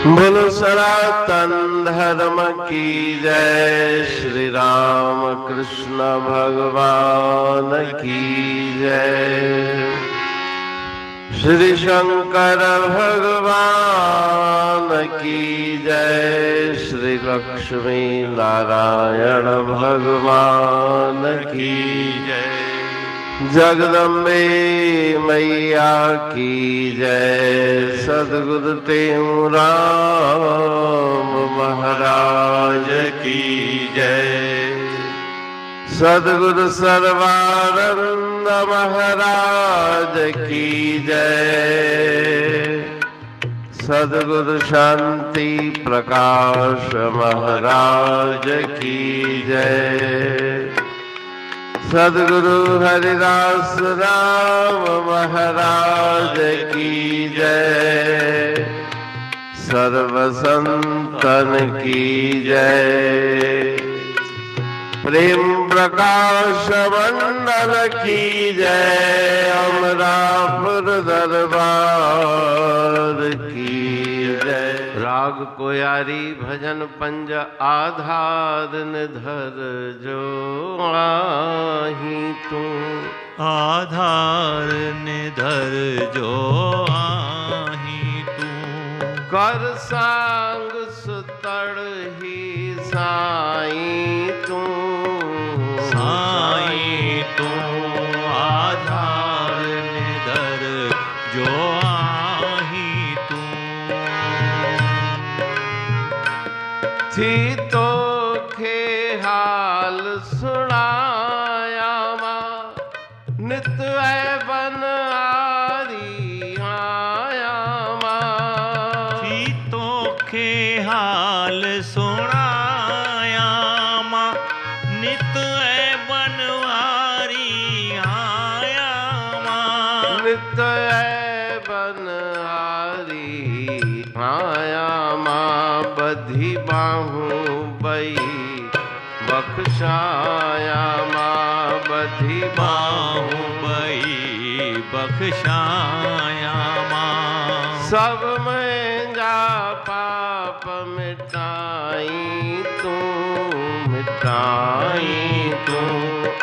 बोलो सनातन धर्म की जय। श्री राम कृष्ण भगवान की जय। श्री शंकर भगवान की जय। श्री लक्ष्मी नारायण भगवान की जय। जगदम्बे मैया की जय। सद्गुरु राम महाराज की जय। सद्गुरु सर्वानंद महाराज की जय। सद्गुरु शांति प्रकाश महाराज की जय। सद्गुरु हरिदास राम महाराज की जय। सर्व संतन की जय। प्रेम प्रकाश मंडल की जय। अमरापुर दरबार की जय। राग कोयारी भजन पंज आधार निधर जो आही तू। आधार निधर जो आही तू। कर सांग सुतड़ ही साई तू। साई तू आधार निधर जो आही तू। थी तो खे हाल सुनाया माँ। नित बन आरी आया माँ। थी तो खे हाल सुनाया माँ। नित बनवारी आया माँ। नित बनहारी आया माँ। बधी बाहू बई बख्शाया माँ। बधी बाहू बई बख्शाया माँ। सब में जा पाप मिटाई तू। मिटाई तू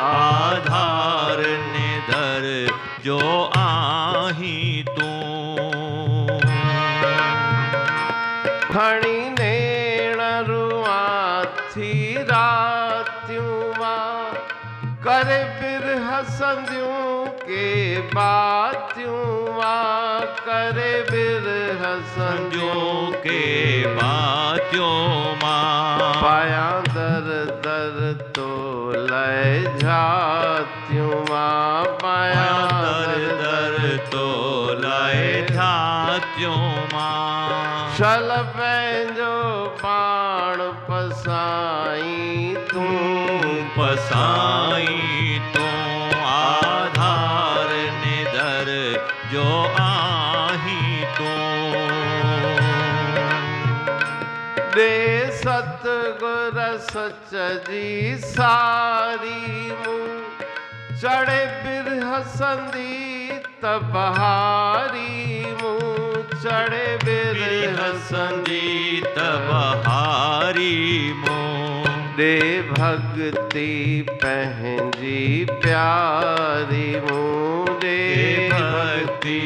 आधार निधर जो आही तू। फणी नेण रुआ थी रात्यूं मां। करे बिरह संध्यूं के बात्यूं मां। करे बिरह संध्यूं के बात्यों माँ। पाया दर दर तो लय जात्यूं मां। पाया दर दर तो लय जात्यों माँ। शल पंहिंजो पाण पसाई तू। पसाई तू आधार निधर जो आही तू। दे सतगुर सच जी सारी मूं। चढ़े बिरह संदीत बहारी मूं। चढ़े बिरह संगीत बहारी मों। दे भक्ति पंहिंजी प्यारी मूं। दे भक्ति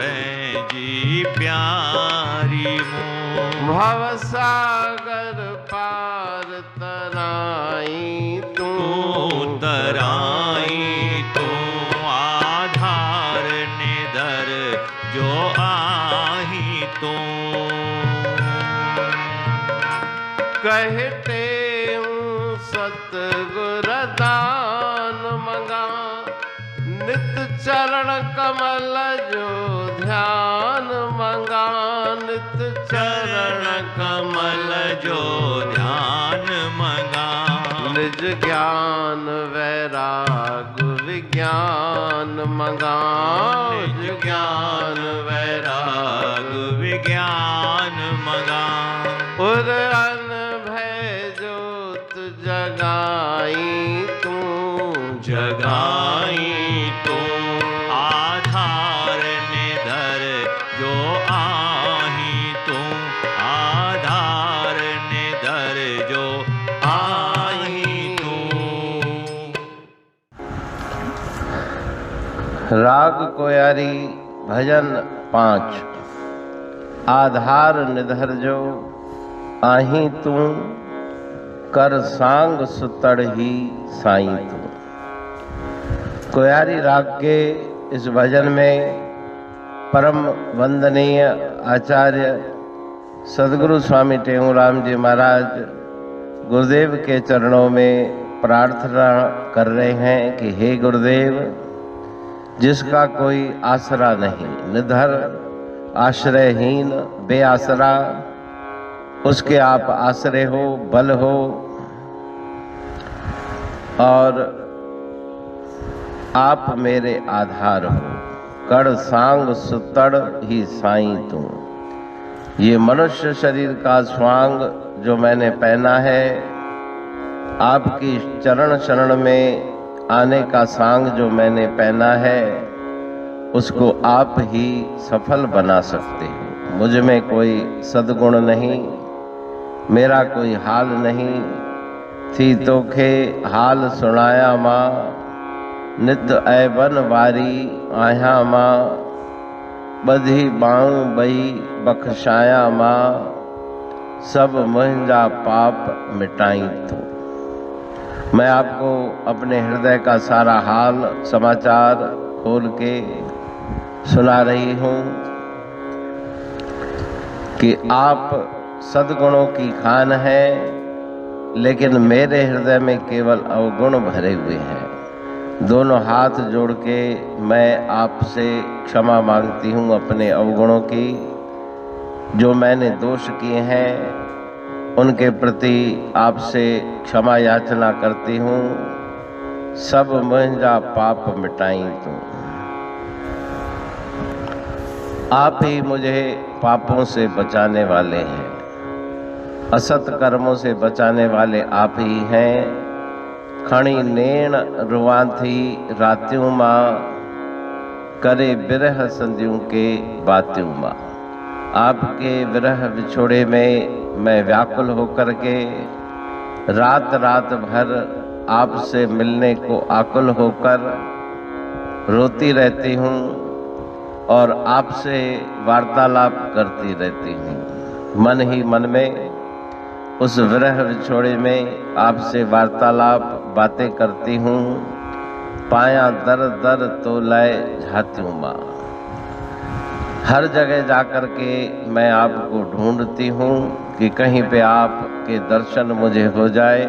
पंहिंजी प्यारी मों। भव सागर पार तराई तू। तराई तू आधार निधर जो आही तू। कहते हूँ सतगुर दान मंगा। नित चरण कमल जो ध्यान मंगा। नित चरण कमल जो ध्यान मंगा। निज ज्ञान वैराग विज्ञान मंगा। निज ज्ञान वैराग विज्ञान मंगा। उर अन भय जोत जगाई तू। जगाई तू आधार निधर जो आही तू। राग कोयारी भजन 5। आधार निधर जो आही तू, कर सांग सुतड़ ही साईं तू। कोयारी राग के इस भजन में परम वंदनीय आचार्य सद्गुरु स्वामी टेऊराम जी महाराज गुरुदेव के चरणों में प्रार्थना कर रहे हैं कि हे गुरुदेव, जिसका कोई आसरा नहीं, निधर आश्रयहीन बेआसरा, उसके आप आश्रय हो, बल हो, और आप मेरे आधार हो। कड़ सांग सुतड़ ही साईं तू। ये मनुष्य शरीर का स्वांग जो मैंने पहना है, आपकी चरण शरण में आने का सांग जो मैंने पहना है, उसको आप ही सफल बना सकते हो। मुझ में कोई सद्गुण नहीं, मेरा कोई हाल नहीं, थी तोखे हाल सुनाया माँ, नित ऐबन वारी आया माँ, बधी बाऊं बई बख्शाया माँ, सब मुंहिंजा पाप मिटाई तू। मैं आपको अपने हृदय का सारा हाल समाचार खोल के सुना रही हूँ कि आप सद्गुणों की खान है, लेकिन मेरे हृदय में केवल अवगुण भरे हुए हैं। दोनों हाथ जोड़ के मैं आपसे क्षमा मांगती हूँ अपने अवगुणों की। जो मैंने दोष किए हैं उनके प्रति आपसे क्षमा याचना करती हूँ। सब मुंहिंजा पाप मिटाई तू। आप ही मुझे पापों से बचाने वाले हैं, असत कर्मों से बचाने वाले आप ही हैं। खणी नेण रुआंथी रात्यों माँ, करे बिरह संधियों के बात्यों माँ। आपके विरह विछोड़े में मैं व्याकुल होकर के रात रात भर आपसे मिलने को आकुल होकर रोती रहती हूँ और आपसे वार्तालाप करती रहती हूँ। मन ही मन में उस विरह विछोड़े में आपसे वार्तालाप बातें करती हूँ। पाया दर दर तो लय जाती हूँ माँ। हर जगह जाकर के मैं आपको ढूंढती हूँ कि कहीं पे आपके दर्शन मुझे हो जाए।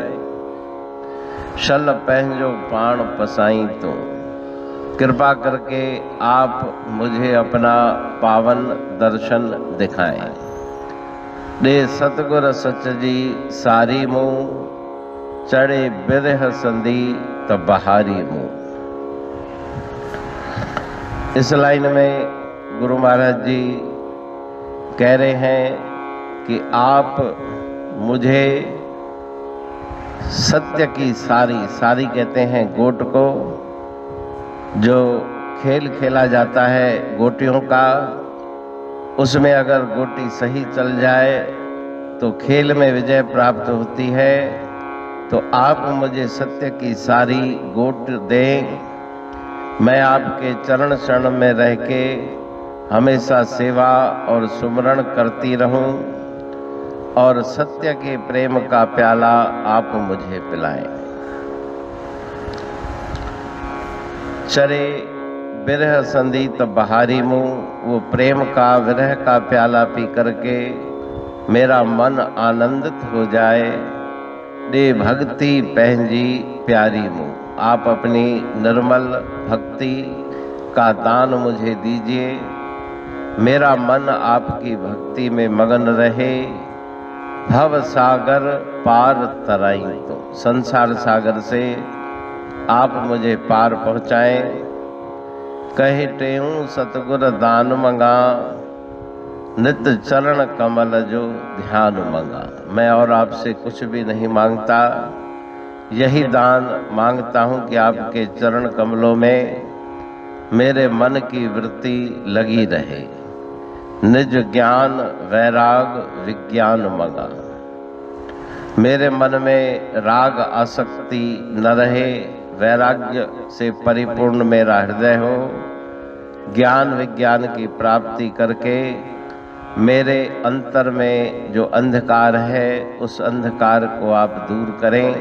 शल पहंजो पाण पसाई तो, कृपा करके आप मुझे अपना पावन दर्शन दिखाएं। दे सतगुर सच जी सारी मुँह, चढ़े बिरह संधि तब बहारी मुँह। इस लाइन में गुरु महाराज जी कह रहे हैं कि आप मुझे सत्य की सारी कहते हैं गोट को, जो खेल खेला जाता है गोटियों का, उसमें अगर गोटी सही चल जाए तो खेल में विजय प्राप्त होती है। तो आप मुझे सत्य की सारी गोट दें। मैं आपके चरण शरण में रह के हमेशा सेवा और सुमरण करती रहूं और सत्य के प्रेम का प्याला आप मुझे पिलाएं। चरे विरह संधि तब बहारी मुँह, वो प्रेम का विरह का प्याला पी करके मेरा मन आनंदित हो जाए। दे भक्ति पहंजी प्यारी मुँह। आप अपनी निर्मल भक्ति का दान मुझे दीजिए। मेरा मन आपकी भक्ति में मगन रहे। भव सागर पार तराई तो, संसार सागर से आप मुझे पार पहुँचाएं। कहे टेऊं सतगुर दान मंगा, नित चरण कमल जो ध्यान मंगा। मैं और आपसे कुछ भी नहीं मांगता, यही दान मांगता हूँ कि आपके चरण कमलों में मेरे मन की वृत्ति लगी रहे। निज ज्ञान वैराग विज्ञान मंगा। मेरे मन में राग आसक्ति न रहे, वैराग्य से परिपूर्ण मेरा हृदय हो। ज्ञान विज्ञान की प्राप्ति करके मेरे अंतर में जो अंधकार है उस अंधकार को आप दूर करें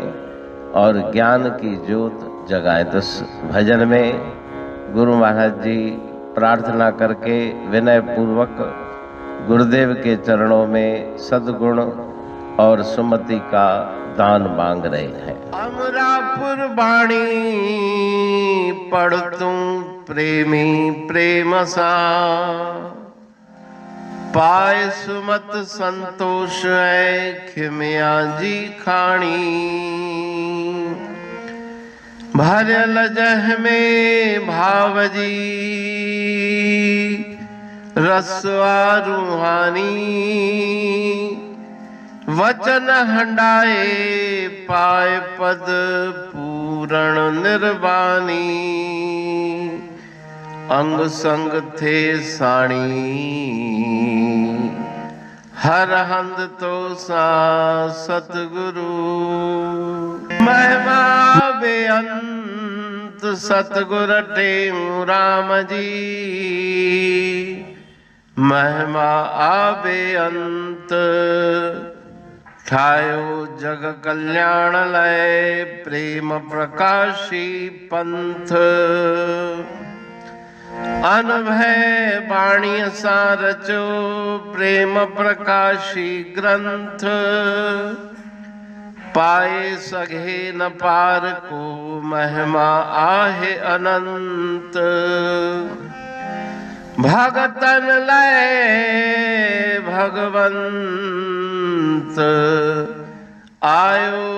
और ज्ञान की ज्योत जगाएं। तो भजन में गुरु महाराज जी प्रार्थना करके विनय पूर्वक गुरुदेव के चरणों में सद्गुण और सुमति का दान मांग रहे हैं। अमरापुर बाणी पढ़तूं प्रेमी प्रेम सा, पाए सुमत संतोष है खिमिया जी खाणी। भरल जह में भावजी रसवा रूहानी, वचन हंडाए पाए पद पूरण निर्वाणी। अंग संग थे साणी हर हंद तो सा सतगुरु। महिमा बेअंत सतगुर टेऊ राम जी, महिमा आबे अंत ठायो जग कल्याण लय प्रेम प्रकाशी पंथ। अनभय बाणी सा रचो प्रेम प्रकाशी ग्रंथ। पाए सघे न पार को महिमा आहे अनंत। भगतन लय भगवंत आयो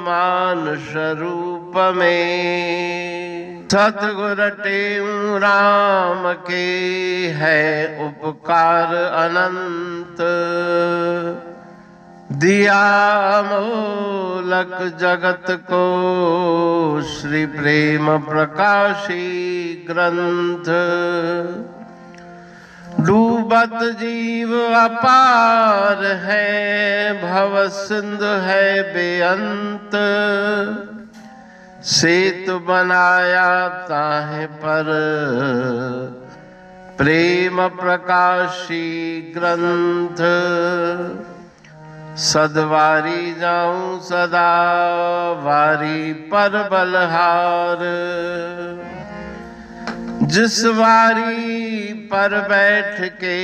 मानुष रूप में। सतगुर टेऊ राम के है उपकार अनंत। दिया मोलक जगत को श्री प्रेम प्रकाशी ग्रंथ। डूबत जीव अपार है भव सिंध है बेअंत। सेतु बनाया ताहे पर प्रेम प्रकाशी ग्रंथ। सदवारी जाऊं सदा वारी पर बलहार। जिस वारी पर बैठ के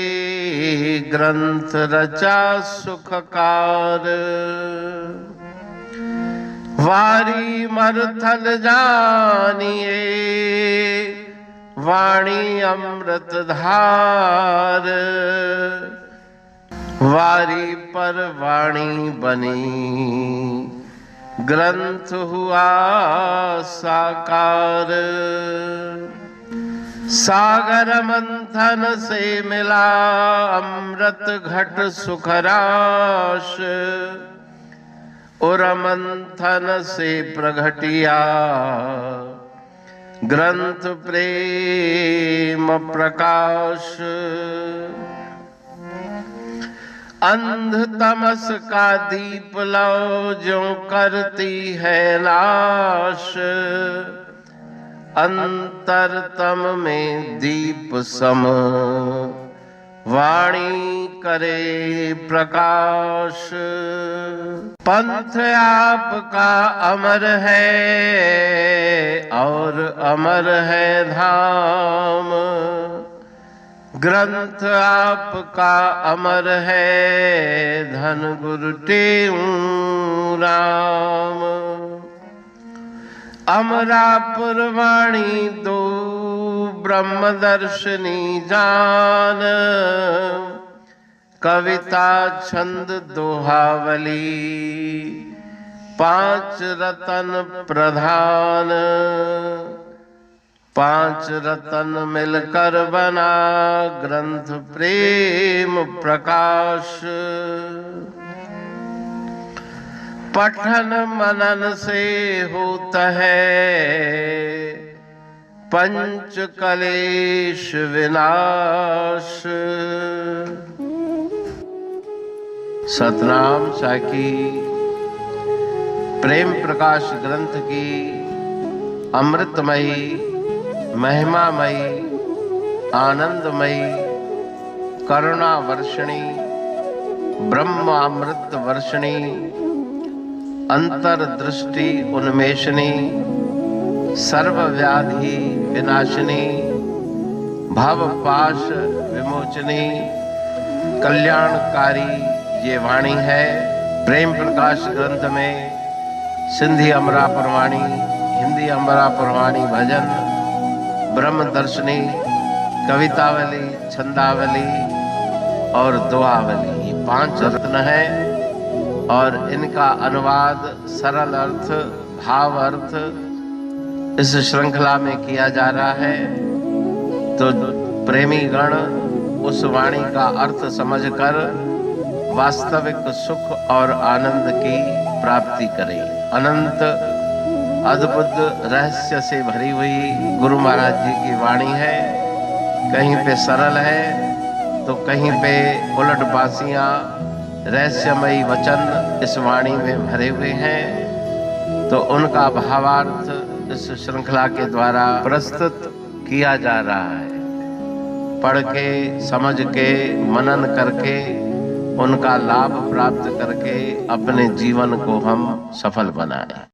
ग्रंथ रचा सुखकार। वारी मरथल जानिए वाणी अमृत धार। वारी पर वाणी बनी ग्रंथ हुआ साकार। सागर मंथन से मिला अमृत घट सुखराश। और मंथन से प्रगटिया ग्रंथ प्रेम प्रकाश। अंध तमस का दीप लो जो करती है नाश। अंतरतम में दीप सम वाणी करे प्रकाश। पंथ आपका अमर है और अमर है धाम। ग्रंथ आपका अमर है धन गुरु टेऊ राम। अमरापुर वाणी दो ब्रह्मदर्शनी जान। कविता छंद दोहावली पांच रतन प्रधान। पांच रतन मिलकर बना ग्रंथ प्रेम प्रकाश। पठन मनन से होता है पंच कलेश विनाश। सतनाम साखी प्रेम प्रकाश ग्रंथ की अमृतमयी महिमामयी आनंदमयी करुणा वर्षिणी ब्रह्मामृत वर्षिणी अंतर्दृष्टि उन्मेषणी सर्वव्याधि विनाशिनी भवपाश विमोचनी कल्याणकारी ये वाणी है। प्रेम प्रकाश ग्रंथ में सिंधी अमरा परवाणी, हिंदी अमरा परवाणी भजन, ब्रह्मदर्शनी, कवितावली, छंदावली और दुआवली, ये 5 रत्न हैं और इनका अनुवाद सरल अर्थ, भाव अर्थ इस श्रृंखला में किया जा रहा है। तो प्रेमी गण उस वाणी का अर्थ समझकर वास्तविक सुख और आनंद की प्राप्ति करें। अनंत अद्भुत रहस्य से भरी हुई गुरु महाराज जी की वाणी है। कहीं पे सरल है तो कहीं पे उलट बासियां, रहस्यमयी वचन इस वाणी में भरे हुए हैं। तो उनका भावार्थ इस श्रृंखला के द्वारा प्रस्तुत किया जा रहा है। पढ़ के, समझ के, मनन करके, उनका लाभ प्राप्त करके अपने जीवन को हम सफल बनाएं।